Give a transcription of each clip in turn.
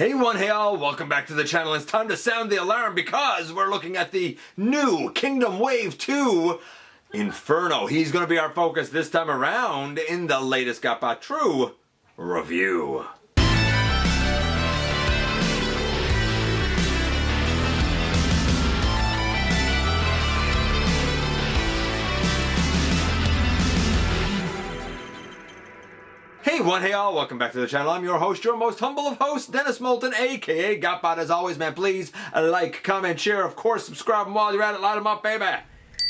Hey one, hey all, welcome back to the channel. It's time to sound the alarm because we're looking at the new Kingdom Wave 2 Inferno. He's going to be our focus this time around in the latest GotBot True review. Hey one, hey all, welcome back to the channel. I'm your host, your most humble of hosts, Dennis Moulton, aka GotBot. As always, man, please like, comment, share, of course, subscribe, and while you're at it, light them up, baby.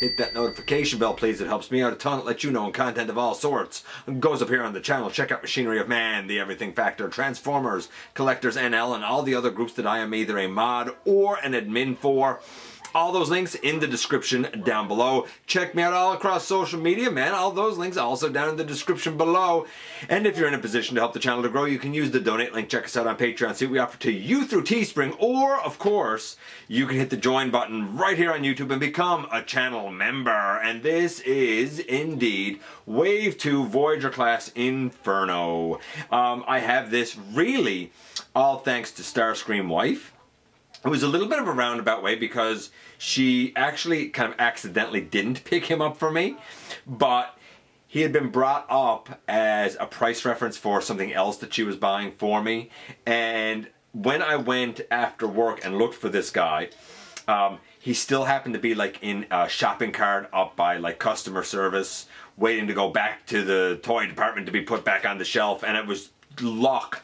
Hit that notification bell, please. It helps me out a ton. It lets you know when content of all sorts goes up here on the channel. Check out Machinery of Man, The Everything Factor, Transformers, Collectors NL, and all the other groups that I am either a mod or an admin for. All those links in the description down below. Check me out all across social media, man. All those links also down in the description below. And if you're in a position to help the channel to grow, you can use the donate link. Check us out on Patreon. See what we offer to you through Teespring. Or, of course, you can hit the join button right here on YouTube and become a channel member. And this is indeed Wave 2 Voyager class Inferno. I have this really all thanks to Starscream Wife. It was a little bit of a roundabout way because she actually kind of accidentally didn't pick him up for me, but he had been brought up as a price reference for something else that she was buying for me. And when I went after work and looked for this guy, he still happened to be like in a shopping cart up by like customer service, waiting to go back to the toy department to be put back on the shelf. And it was luck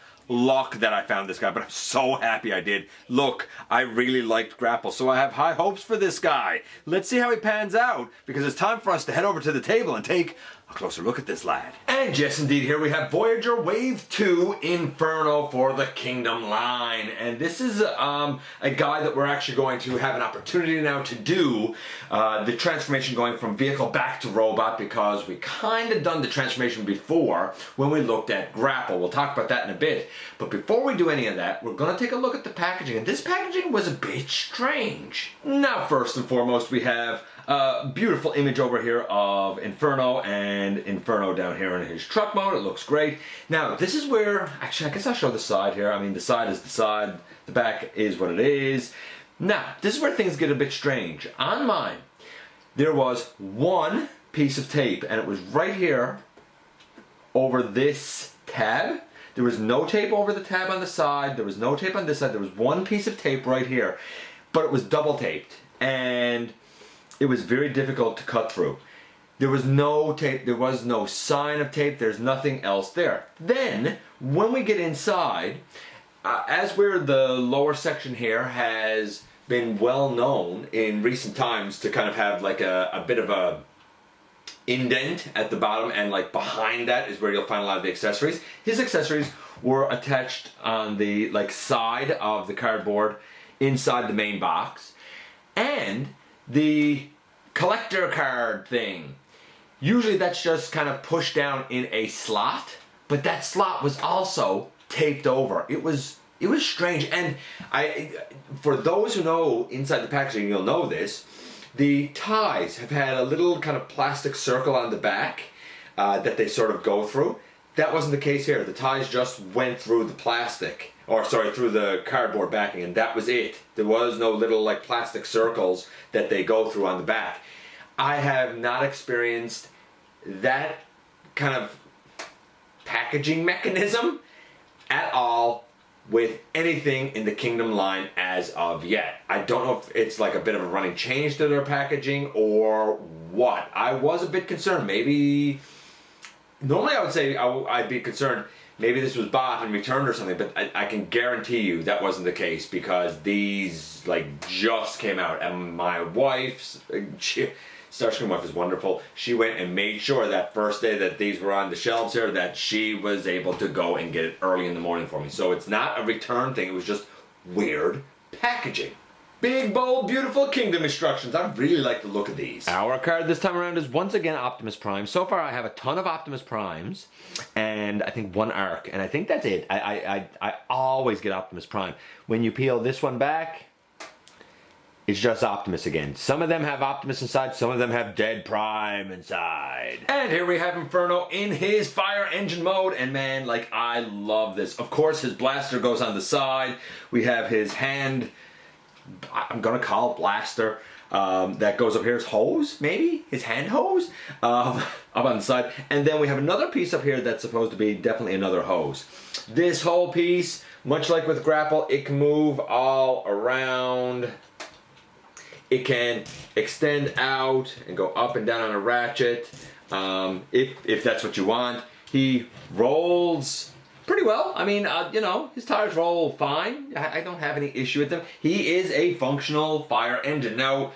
that I found this guy, but I'm so happy I did. Look, I really liked Grapple, so I have high hopes for this guy. Let's see how he pans out, because it's time for us to head over to the table and take a closer look at this lad. And yes, indeed, here we have Voyager Wave 2 Inferno for the Kingdom line. And this is a guy that we're actually going to have an opportunity now to do the transformation going from vehicle back to robot, because we kind of done the transformation before when we looked at Grapple. We'll talk about that in a bit. But before we do any of that, we're going to take a look at the packaging. And this packaging was a bit strange. Now, first and foremost, we have a beautiful image over here of Inferno and Inferno down here in his truck mode. It looks great. Now, this is where, actually, I guess I'll show the side here. I mean, the side is the side, the back is what it is. Now, this is where things get a bit strange. On mine, there was one piece of tape, and it was right here over this tab. There was no tape over the tab on the side. There was no tape on this side. There was one piece of tape right here, but it was double taped, and it was very difficult to cut through. There was no tape, there was no sign of tape, there's nothing else there. Then, when we get inside, as where the lower section here has been well known in recent times to kind of have like a bit of a indent at the bottom, and like behind that is where you'll find a lot of the accessories. His accessories were attached on the like side of the cardboard inside the main box. And the collector card thing, usually that's just kind of pushed down in a slot, but that slot was also taped over. It was strange. And for those who know inside the packaging, you'll know this, the ties have had a little kind of plastic circle on the back that they sort of go through. That wasn't the case here. The ties just went through the plastic, or sorry, through the cardboard backing, and that was it. There was no little like plastic circles that they go through on the back. I have not experienced that kind of packaging mechanism at all with anything in the Kingdom line as of yet. I don't know if it's like a bit of a running change to their packaging or what. I was a bit concerned. Maybe, normally I would say I'd be concerned maybe this was bought and returned or something, but I can guarantee you that wasn't the case, because these like just came out, and my wife's, Starscream Wife is wonderful. She went and made sure that first day that these were on the shelves here that she was able to go and get it early in the morning for me. So it's not a return thing, it was just weird packaging. Big, bold, beautiful Kingdom instructions. I really like the look of these. Our card this time around is once again Optimus Prime. So far I have a ton of Optimus Primes and I think one Arc, and I think that's it. I always get Optimus Prime. When you peel this one back, it's just Optimus again. Some of them have Optimus inside, some of them have Dead Prime inside. And here we have Inferno in his fire engine mode, and man, like, I love this. Of course, his blaster goes on the side. We have his hand, I'm gonna call it blaster, that goes up here. His hose, maybe? His hand hose? Up on the side. And then we have another piece up here that's supposed to be definitely another hose. This whole piece, much like with Grapple, it can move all around. It can extend out and go up and down on a ratchet, if that's what you want. He rolls pretty well. I mean, you know, his tires roll fine. I don't have any issue with them. He is a functional fire engine. Now,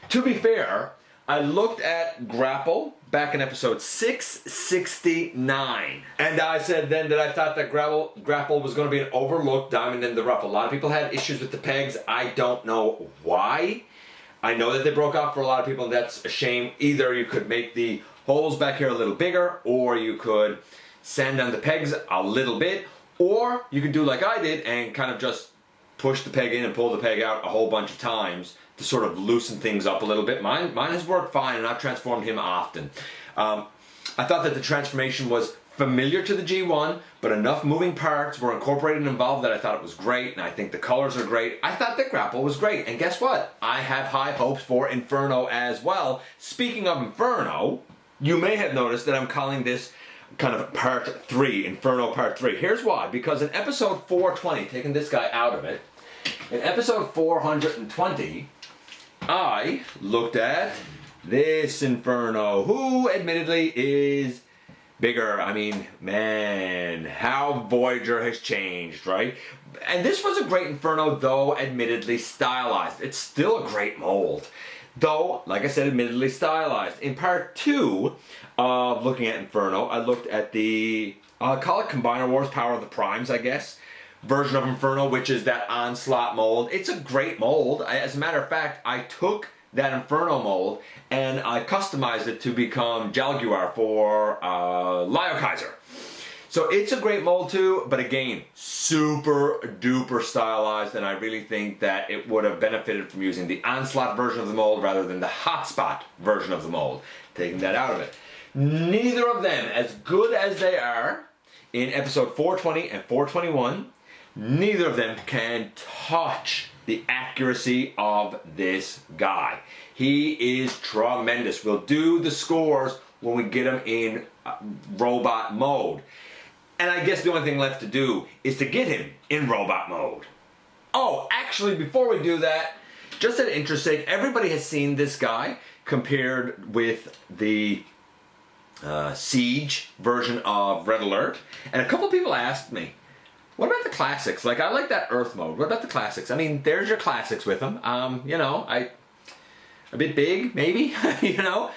to be fair, I looked at Grapple back in episode 669. And I said then that I thought that Grapple was going to be an overlooked diamond in the rough. A lot of people had issues with the pegs. I don't know why. I know that they broke off for a lot of people, and that's a shame. Either you could make the holes back here a little bigger, or you could sand down the pegs a little bit, or you could do like I did and kind of just push the peg in and pull the peg out a whole bunch of times to sort of loosen things up a little bit. Mine has worked fine, and I've transformed him often. I thought that the transformation was familiar to the G1, but enough moving parts were incorporated and involved that I thought it was great, and I think the colors are great. I thought that Grapple was great, and guess what? I have high hopes for Inferno as well. Speaking of Inferno, you may have noticed that I'm calling this kind of part 3, Inferno part 3. Here's why. Because in episode 420, taking this guy out of it, in episode 420, I looked at this Inferno, who admittedly is bigger. I mean, man, how Voyager has changed, right? And this was a great Inferno, though admittedly stylized. It's still a great mold, though, like I said, admittedly stylized. In part 2 of looking at Inferno, I looked at the, I'll call it Combiner Wars Power of the Primes, I guess, version of Inferno, which is that Onslaught mold. It's a great mold. As a matter of fact, I took that Inferno mold and I customized it to become Jaguar for Lio Kaiser. So it's a great mold too, but again, super duper stylized, and I really think that it would have benefited from using the Onslaught version of the mold rather than the Hotspot version of the mold, taking that out of it. Neither of them, as good as they are in episode 420 and 421, neither of them can touch the accuracy of this guy. He is tremendous. We'll do the scores when we get him in robot mode. And I guess the only thing left to do is to get him in robot mode. Oh, actually, before we do that, just at interest sake, everybody has seen this guy compared with the Siege version of Red Alert. And a couple people asked me, what about the classics? Like, I like that Earth mode. What about the classics? I mean, there's your classics with them. You know, a bit big, maybe, you know.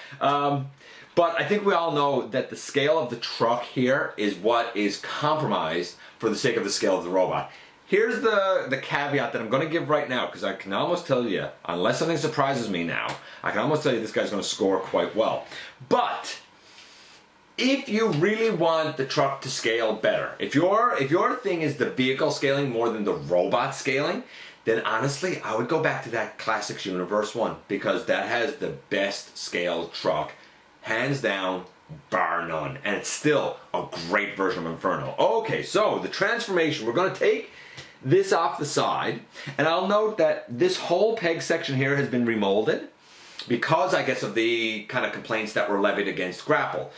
But I think we all know that the scale of the truck here is what is compromised for the sake of the scale of the robot. Here's the caveat that I'm going to give right now, because I can almost tell you, unless something surprises me now, I can almost tell you this guy's going to score quite well. But if you really want the truck to scale better, if your thing is the vehicle scaling more than the robot scaling, then honestly, I would go back to that Classics Universe one, because that has the best scale truck, hands down, bar none. And it's still a great version of Inferno. Okay, so the transformation, we're going to take this off the side, and I'll note that this whole peg section here has been remolded because, I guess, of the kind of complaints that were levied against Grapple.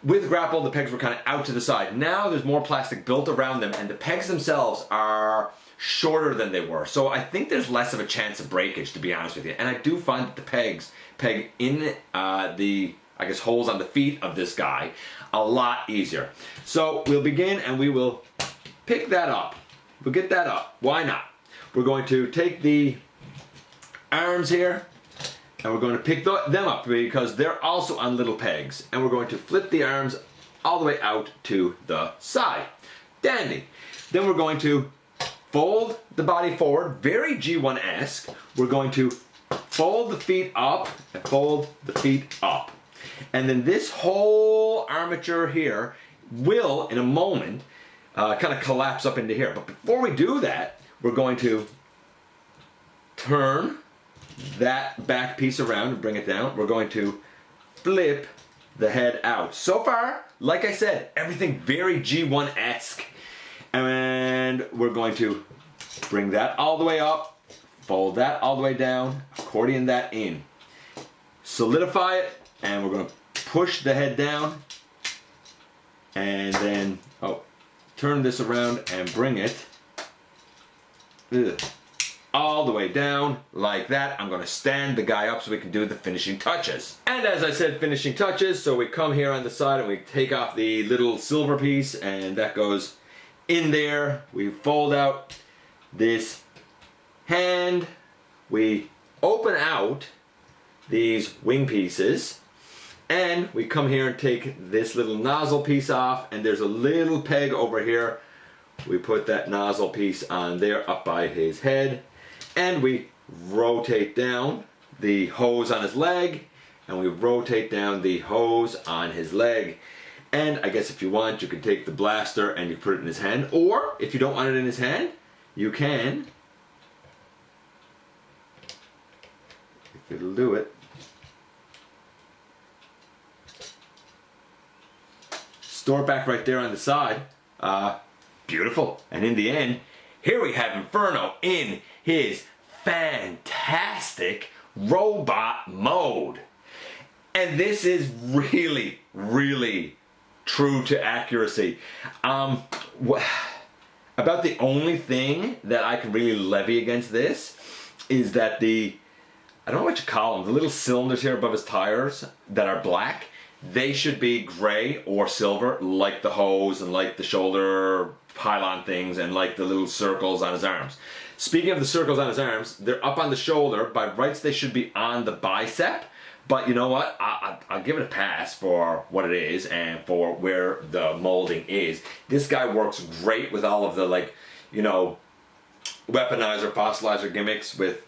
With Grapple, the pegs were kind of out to the side. Now there's more plastic built around them, and the pegs themselves are shorter than they were. So I think there's less of a chance of breakage, to be honest with you. And I do find that the pegs peg in the, I guess, holes on the feet of this guy a lot easier. So we'll begin, and we will pick that up. We'll get that up. Why not? We're going to take the arms here, and we're going to pick them up because they're also on little pegs. And we're going to flip the arms all the way out to the side. Dandy. Then we're going to fold the body forward, very G1-esque. We're going to fold the feet up and fold the feet up. And then this whole armature here will, in a moment, kind of collapse up into here. But before we do that, we're going to turn that back piece around and bring it down. We're going to flip the head out. So far, like I said, everything very G1-esque. And we're going to bring that all the way up, fold that all the way down, accordion that in. Solidify it, and we're going to push the head down, and then, turn this around and bring it all the way down like that. I'm going to stand the guy up so we can do the finishing touches. And as I said, finishing touches, so we come here on the side and we take off the little silver piece, and that goes in there. We fold out this hand, we open out these wing pieces, and we come here and take this little nozzle piece off, and there's a little peg over here. We put that nozzle piece on there up by his head, and we rotate down the hose on his leg, and we rotate down the hose on his leg. And I guess if you want, you can take the blaster and you put it in his hand, or if you don't want it in his hand, you can, if it'll do it, store it back right there on the side. Beautiful. And in the end, here we have Inferno in his fantastic robot mode. And this is really, really true to accuracy. About the only thing that I can really levy against this is that I don't know what you call them, the little cylinders here above his tires that are black, they should be gray or silver, like the hose and like the shoulder pylon things and like the little circles on his arms. Speaking of the circles on his arms, they're up on the shoulder. By rights, they should be on the bicep. But you know what? I'll give it a pass for what it is and for where the molding is. This guy works great with all of the, like, you know, weaponizer, fossilizer gimmicks with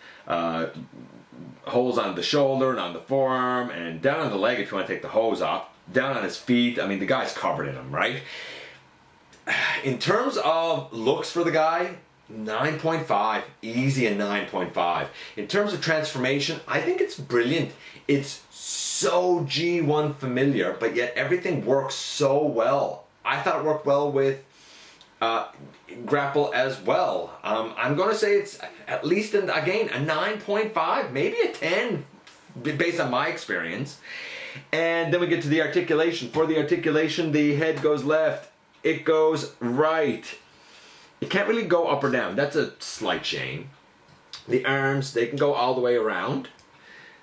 holes on the shoulder and on the forearm and down on the leg if you want to take the hose off. Down on his feet. I mean, the guy's covered in them, right? In terms of looks for the guy, 9.5, easy a 9.5. In terms of transformation, I think it's brilliant. It's so G1 familiar, but yet everything works so well. I thought it worked well with Grapple as well. I'm going to say it's at least, again, a 9.5, maybe a 10, based on my experience. And then we get to the articulation. For the articulation, the head goes left, it goes right. It can't really go up or down. That's a slight shame. The arms, they can go all the way around.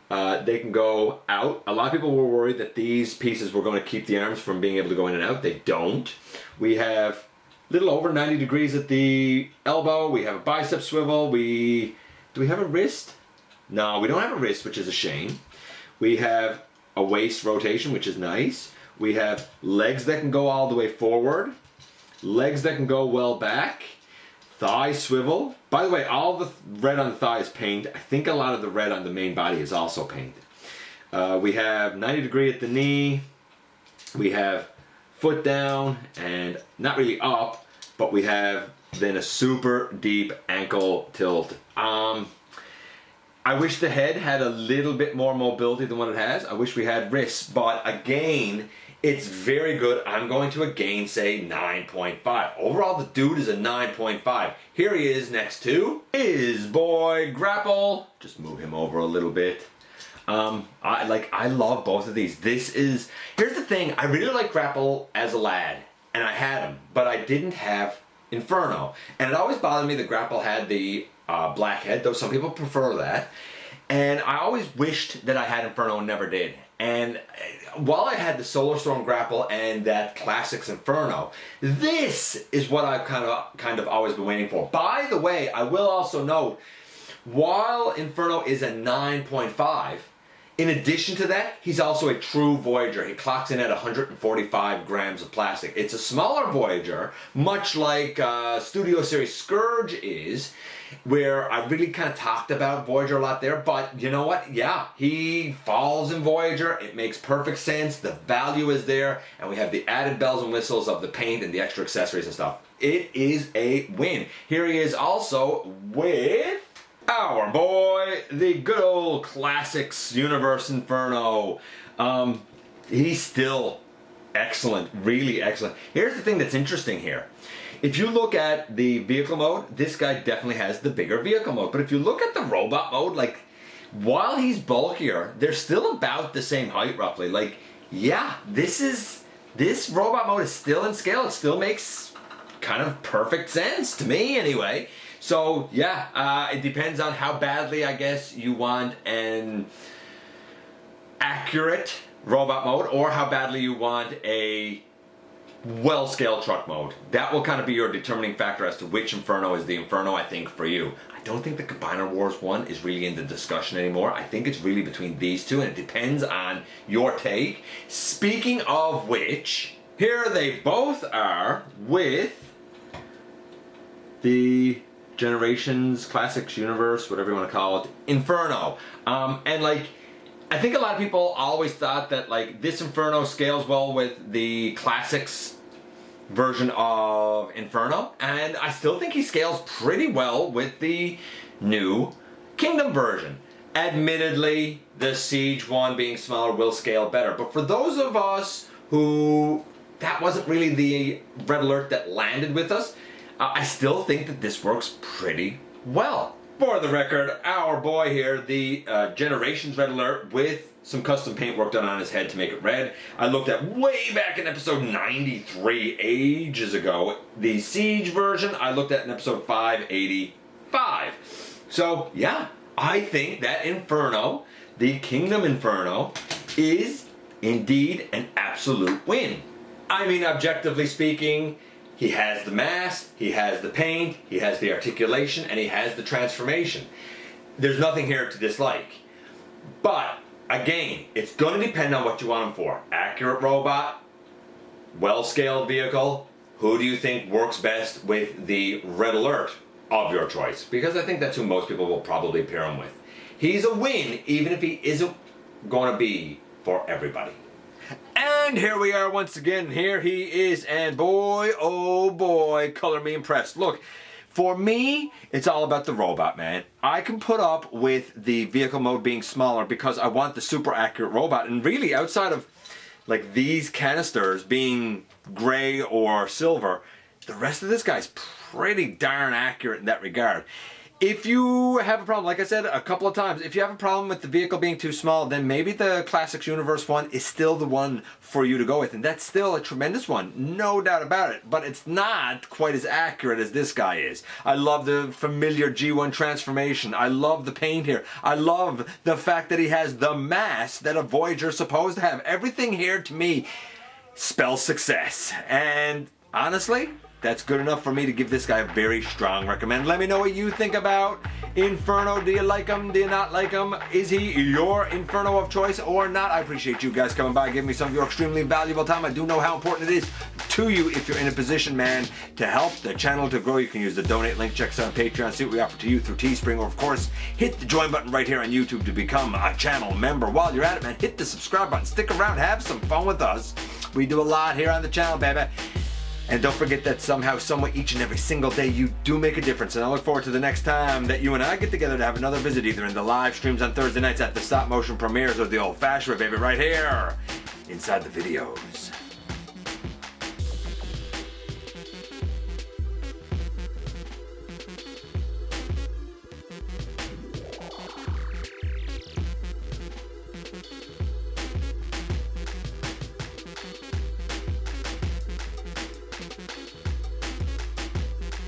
They can go out. A lot of people were worried that these pieces were going to keep the arms from being able to go in and out. They don't. We have a little over 90 degrees at the elbow. We have a bicep swivel. Do we have a wrist? No, we don't have a wrist, which is a shame. We have a waist rotation, which is nice. We have legs that can go all the way forward. Legs that can go well back. Thigh swivel. By the way, all the red on the thigh is paint. I think a lot of the red on the main body is also painted. We have 90 degree at the knee. We have foot down and not really up, but we have then a super deep ankle tilt. I wish the head had a little bit more mobility than what it has. I wish we had wrists, but again, it's very good. I'm going to again say 9.5. Overall, the dude is a 9.5. Here he is next to his boy Grapple. Just move him over a little bit. I love both of these. Here's the thing. I really like Grapple as a lad, and I had him, but I didn't have Inferno. And it always bothered me that Grapple had the black head, though some people prefer that. And I always wished that I had Inferno and never did. And while I had the Solar Storm Grapple and that Classics Inferno, this is what I've kind of always been waiting for. By the way, I will also note, while Inferno is a 9.5, in addition to that, he's also a true Voyager. He clocks in at 145 grams of plastic. It's a smaller Voyager, much like Studio Series Scourge is, where I really kind of talked about Voyager a lot there, but you know what? Yeah, he falls in Voyager. It makes perfect sense. The value is there, and we have the added bells and whistles of the paint and the extra accessories and stuff. It is a win. Here he is also with our boy, the good old classics universe Inferno. He's still excellent, really excellent. Here's the thing that's interesting here. If you look at the vehicle mode, this guy definitely has the bigger vehicle mode. But if you look at the robot mode, like, while he's bulkier, they're still about the same height roughly. Like, yeah, this robot mode is still in scale. It still makes kind of perfect sense to me anyway. So yeah, it depends on how badly, I guess, you want an accurate robot mode or how badly you want a well-scaled truck mode. That will kind of be your determining factor as to which Inferno is the Inferno, I think, for you. I don't think the Combiner Wars one is really in the discussion anymore. I think it's really between these two, and it depends on your take. Speaking of which, here they both are with the Generations, Classics, Universe, whatever you want to call it, Inferno. And like, I think a lot of people always thought that like this Inferno scales well with the Classics version of Inferno, and I still think he scales pretty well with the new Kingdom version. Admittedly, the Siege one being smaller will scale better, but for those of us who that wasn't really the Red Alert that landed with us, I still think that this works pretty well. For the record, our boy here, the Generations Red Alert with some custom paint work done on his head to make it red. I looked at way back in episode 93, ages ago. The Siege version, I looked at in episode 585. So yeah, I think that Inferno, the Kingdom Inferno, is indeed an absolute win. I mean, objectively speaking, he has the mass, he has the paint, he has the articulation, and he has the transformation. There's nothing here to dislike. But, again, it's going to depend on what you want him for. Accurate robot, well-scaled vehicle. Who do you think works best with the Red Alert of your choice? Because I think that's who most people will probably pair him with. He's a win, even if he isn't going to be for everybody. And here we are once again. Here he is, and boy, oh boy, color me impressed. Look, for me, it's all about the robot, man. I can put up with the vehicle mode being smaller because I want the super accurate robot. And really, outside of like these canisters being gray or silver, the rest of this guy's pretty darn accurate in that regard. If you have a problem, like I said a couple of times, if you have a problem with the vehicle being too small, then maybe the Classics Universe one is still the one for you to go with. And that's still a tremendous one, no doubt about it. But it's not quite as accurate as this guy is. I love the familiar G1 transformation. I love the paint here. I love the fact that he has the mass that a Voyager is supposed to have. Everything here, to me, spells success. And honestly, that's good enough for me to give this guy a very strong recommend. Let me know what you think about Inferno. Do you like him? Do you not like him? Is he your Inferno of choice or not? I appreciate you guys coming by, giving me some of your extremely valuable time. I do know how important it is to you if you're in a position, man, to help the channel to grow. You can use the donate link. Check us out on Patreon. See what we offer to you through Teespring. Or, of course, hit the join button right here on YouTube to become a channel member. While you're at it, man, hit the subscribe button. Stick around. Have some fun with us. We do a lot here on the channel, baby. And don't forget that somehow, somewhere, each and every single day, you do make a difference. And I look forward to the next time that you and I get together to have another visit, either in the live streams on Thursday nights at the stop motion premieres or the old-fashioned way, baby, right here inside the videos.